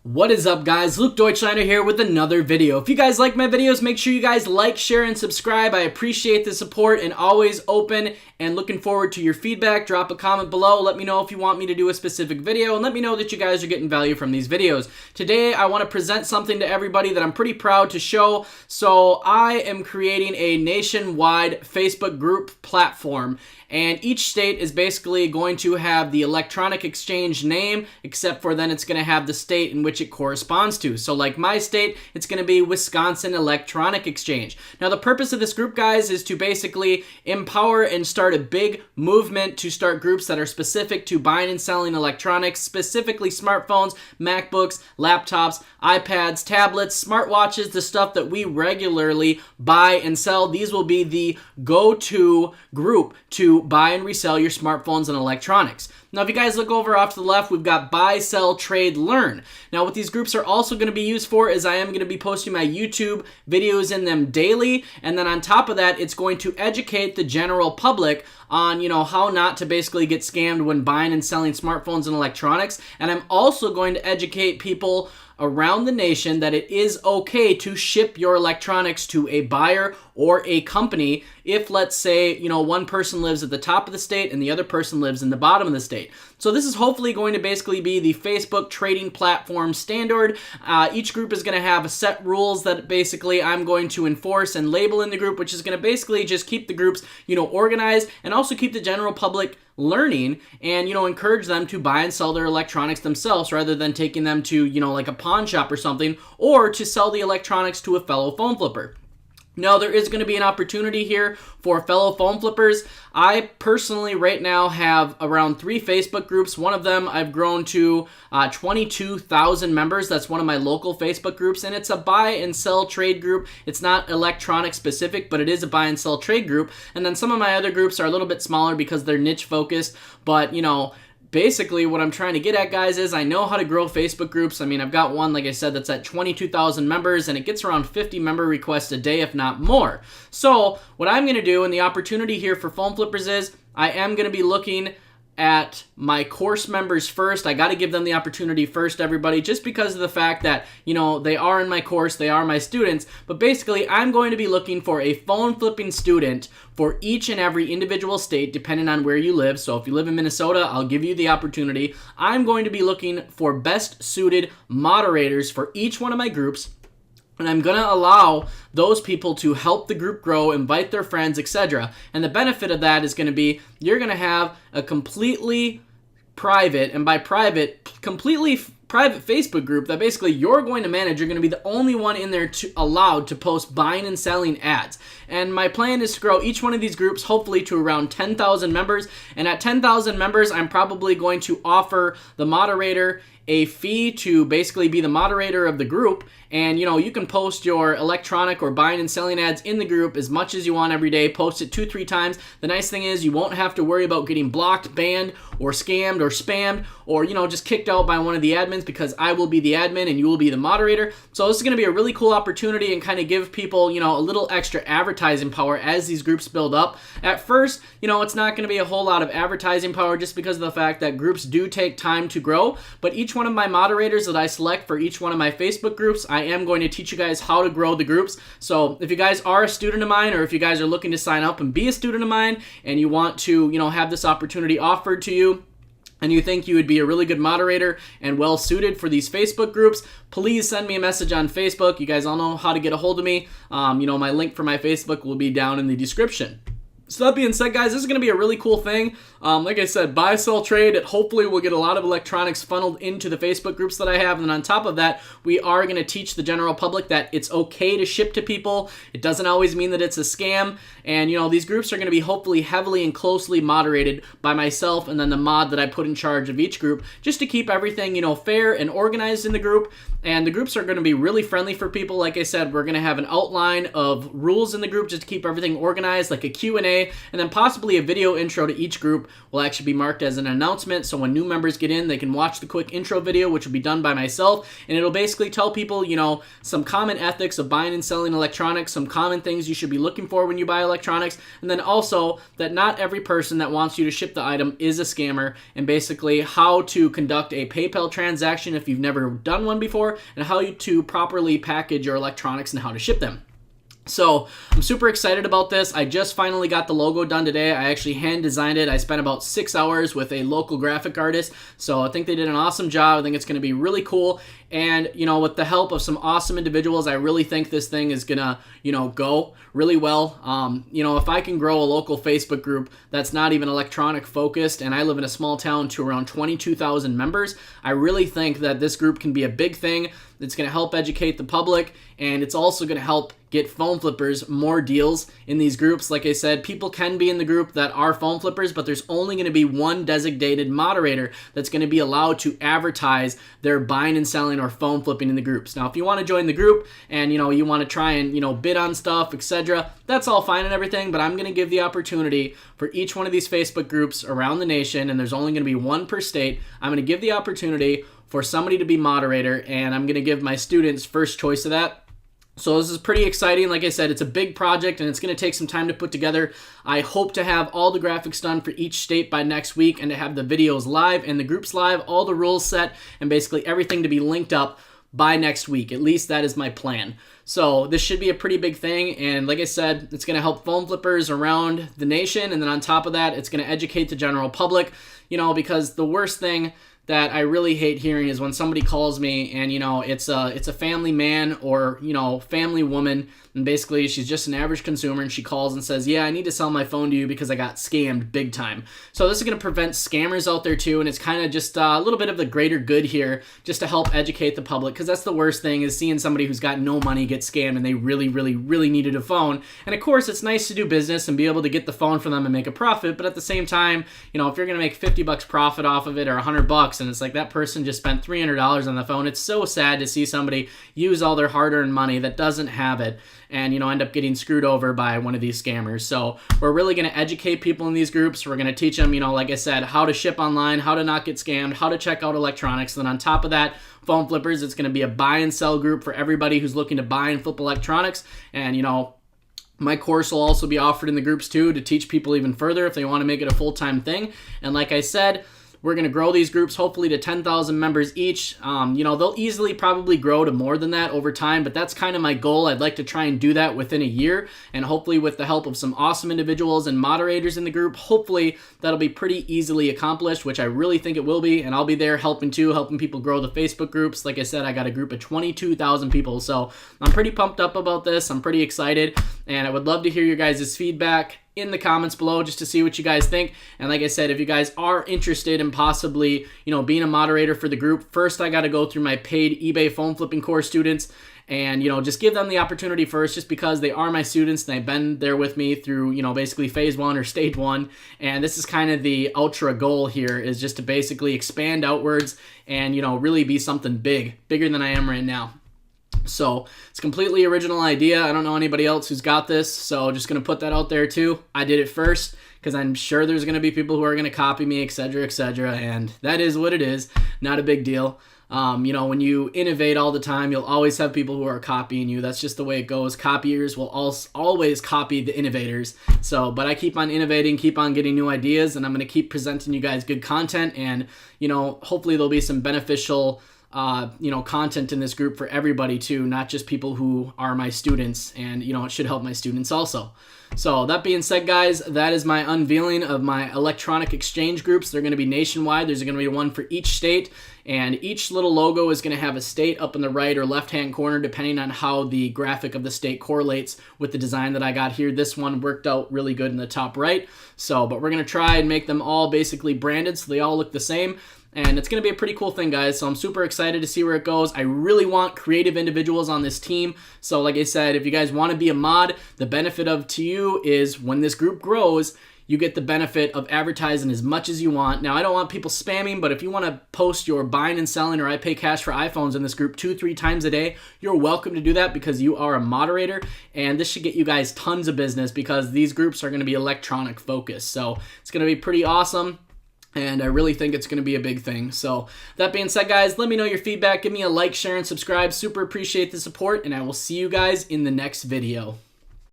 What is up, guys? Luke Deutschlander here with another video. If you guys like my videos, make sure you guys like, share, and subscribe. I appreciate the support and always open and looking forward to your feedback. Drop a comment below. Let me know if you want me to do a specific video and let me know that you guys are getting value from these videos. Today, I want to present something to everybody that I'm pretty proud to show. So I am creating a nationwide Facebook group platform, and each state is basically going to have the electronic exchange name, except for then it's going to have the state in which it corresponds to. So like my state, it's going to be Wisconsin Electronic Exchange. Now the purpose of this group, guys, is to basically empower and start a big movement to start groups that are specific to buying and selling electronics, specifically smartphones, MacBooks, laptops, iPads, tablets, smartwatches, the stuff that we regularly buy and sell. These will be the go-to group to buy and resell your smartphones and electronics. Now, if you guys look over off to the left, we've got buy, sell, trade, learn. Now, what these groups are also going to be used for is I am going to be posting my YouTube videos in them daily. And then on top of that, it's going to educate the general public on, how not to basically get scammed when buying and selling smartphones and electronics. And I'm also going to educate people around the nation that it is okay to ship your electronics to a buyer or a company if, let's say, one person lives at the top of the state and the other person lives in the bottom of the state. So this is hopefully going to basically be the Facebook trading platform standard. Each group is going to have set rules that basically I'm going to enforce and label in the group, which is going to basically just keep the groups, organized and also keep the general public learning and, encourage them to buy and sell their electronics themselves rather than taking them to, like a pawn shop or something, or to sell the electronics to a fellow phone flipper. Now, there is going to be an opportunity here for fellow phone flippers. I personally right now have around 3 Facebook groups. One of them I've grown to 22,000 members. That's one of my local Facebook groups, and it's a buy and sell trade group. It's not electronic specific, but it is a buy and sell trade group. And then some of my other groups are a little bit smaller because they're niche focused, but basically, what I'm trying to get at, guys, is I know how to grow Facebook groups. I mean, I've got one, like I said, that's at 22,000 members, and it gets around 50 member requests a day, if not more. So what I'm going to do, and the opportunity here for phone flippers is, I am going to be looking at my course members first. I got to give them the opportunity first, everybody, just because of the fact that, they are in my course, they are my students. But basically, I'm going to be looking for a phone flipping student for each and every individual state, depending on where you live. So if you live in Minnesota, I'll give you the opportunity. I'm going to be looking for best suited moderators for each one of my groups. And I'm going to allow those people to help the group grow, invite their friends, etc. And the benefit of that is going to be you're going to have a completely private, and by private, completely private Facebook group that basically you're going to manage. You're going to be the only one in there allowed to post buying and selling ads. And my plan is to grow each one of these groups hopefully to around 10,000 members. And at 10,000 members, I'm probably going to offer the moderator a fee to basically be the moderator of the group. And you can post your electronic or buying and selling ads in the group as much as you want every day. Post it 2-3 times. The nice thing is you won't have to worry about getting blocked, banned, or scammed, or spammed, or just kicked out by one of the admins, because I will be the admin and you will be the moderator. So this is going to be a really cool opportunity and kind of give people a little extra advertising power as these groups build up. At first, it's not going to be a whole lot of advertising power just because of the fact that groups do take time to grow. But each one of my moderators that I select for each one of my Facebook groups, I am going to teach you guys how to grow the groups. So if you guys are a student of mine, or if you guys are looking to sign up and be a student of mine and you want to have this opportunity offered to you, and you think you would be a really good moderator and well suited for these Facebook groups, please send me a message on Facebook. You guys all know how to get a hold of me. My link for my Facebook will be down in the description. So that being said, guys, this is going to be a really cool thing. Like I said, buy, sell, trade. Hopefully we'll get a lot of electronics funneled into the Facebook groups that I have. And then on top of that, we are going to teach the general public that it's okay to ship to people. It doesn't always mean that it's a scam. And, these groups are going to be hopefully heavily and closely moderated by myself and then the mod that I put in charge of each group, just to keep everything, fair and organized in the group. And the groups are going to be really friendly for people. Like I said, we're going to have an outline of rules in the group just to keep everything organized, like a Q&A today, and then possibly a video intro to each group will actually be marked as an announcement, so when new members get in, they can watch the quick intro video, which will be done by myself, and it'll basically tell people, some common ethics of buying and selling electronics, some common things you should be looking for when you buy electronics, and then also that not every person that wants you to ship the item is a scammer, and basically how to conduct a PayPal transaction if you've never done one before, and how to properly package your electronics and how to ship them. So I'm super excited about this. I just finally got the logo done today. I actually hand designed it. I spent about 6 hours with a local graphic artist. So I think they did an awesome job. I think it's going to be really cool. And, with the help of some awesome individuals, I really think this thing is going to, go really well. If I can grow a local Facebook group that's not even electronic focused, and I live in a small town to around 22,000 members, I really think that this group can be a big thing. It's going to help educate the public, and it's also going to help get phone flippers more deals in these groups. Like I said, people can be in the group that are phone flippers, but there's only going to be one designated moderator that's going to be allowed to advertise their buying and selling or phone flipping in the groups. Now, if you want to join the group and, you want to try and, bid on stuff, etc., that's all fine and everything, but I'm going to give the opportunity for each one of these Facebook groups around the nation, and there's only going to be one per state. I'm going to give the opportunity for somebody to be moderator, and I'm going to give my students first choice of that. So this is pretty exciting. Like I said, it's a big project and it's going to take some time to put together. I hope to have all the graphics done for each state by next week, and to have the videos live and the groups live, all the rules set, and basically everything to be linked up by next week. At least that is my plan. So this should be a pretty big thing, and like I said, it's going to help phone flippers around the nation, and then on top of that, it's going to educate the general public, because the worst thing that I really hate hearing is when somebody calls me and, it's a family man or, family woman, and basically she's just an average consumer, and she calls and says, yeah, I need to sell my phone to you because I got scammed big time. So this is going to prevent scammers out there too, and it's kind of just a little bit of the greater good here, just to help educate the public, because that's the worst thing, is seeing somebody who's got no money get scammed and they really, really, really needed a phone. And of course, it's nice to do business and be able to get the phone for them and make a profit, but at the same time, if you're going to make $50 profit off of it, or $100, and it's like that person just spent $300 on the phone, it's so sad to see somebody use all their hard-earned money that doesn't have it, and end up getting screwed over by one of these scammers. So we're really going to educate people in these groups. We're going to teach them, like I said, how to ship online, how to not get scammed, how to check out electronics. And then on top of that, phone flippers, it's going to be a buy and sell group for everybody who's looking to buy and flip electronics. And my course will also be offered in the groups too, to teach people even further if they want to make it a full-time thing. And like I said, we're going to grow these groups hopefully to 10,000 members each. They'll easily probably grow to more than that over time, but that's kind of my goal. I'd like to try and do that within a year, and hopefully with the help of some awesome individuals and moderators in the group, hopefully that'll be pretty easily accomplished, which I really think it will be, and I'll be there helping people grow the Facebook groups. Like I said, I got a group of 22,000 people, so I'm pretty pumped up about this. I'm pretty excited, and I would love to hear your guys' feedback in the comments below, just to see what you guys think. And like I said, if you guys are interested in possibly, being a moderator for the group, first I got to go through my paid eBay phone flipping course students, and, just give them the opportunity first, just because they are my students and they've been there with me through, basically phase 1 or stage 1. And this is kind of the ultra goal here, is just to basically expand outwards and, really be something bigger than I am right now. So it's a completely original idea. I don't know anybody else who's got this, so just going to put that out there too. I did it first because I'm sure there's going to be people who are going to copy me, etc., and that is what it is. Not a big deal. When you innovate all the time, you'll always have people who are copying you. That's just the way it goes. Copiers will always copy the innovators. But I keep on innovating, keep on getting new ideas, and I'm going to keep presenting you guys good content, and, hopefully there'll be some beneficial content in this group for everybody too, not just people who are my students, and it should help my students also. So that being said, guys, that is my unveiling of my electronic exchange groups. They're going to be nationwide. There's going to be one for each state, and each little logo is going to have a state up in the right or left-hand corner, depending on how the graphic of the state correlates with the design that I got here. This one worked out really good in the top right. But we're going to try and make them all basically branded so they all look the same. And it's going to be a pretty cool thing, guys. So I'm super excited to see where it goes. I really want creative individuals on this team. So like I said, if you guys want to be a mod, the benefit to you is when this group grows, you get the benefit of advertising as much as you want. Now, I don't want people spamming, but if you want to post your buying and selling or I pay cash for iPhones in this group 2-3 times a day, you're welcome to do that because you are a moderator, and this should get you guys tons of business because these groups are going to be electronic focused. So it's going to be pretty awesome. And I really think it's going to be a big thing. So that being said, guys, let me know your feedback. Give me a like, share, and subscribe. Super appreciate the support, and I will see you guys in the next video.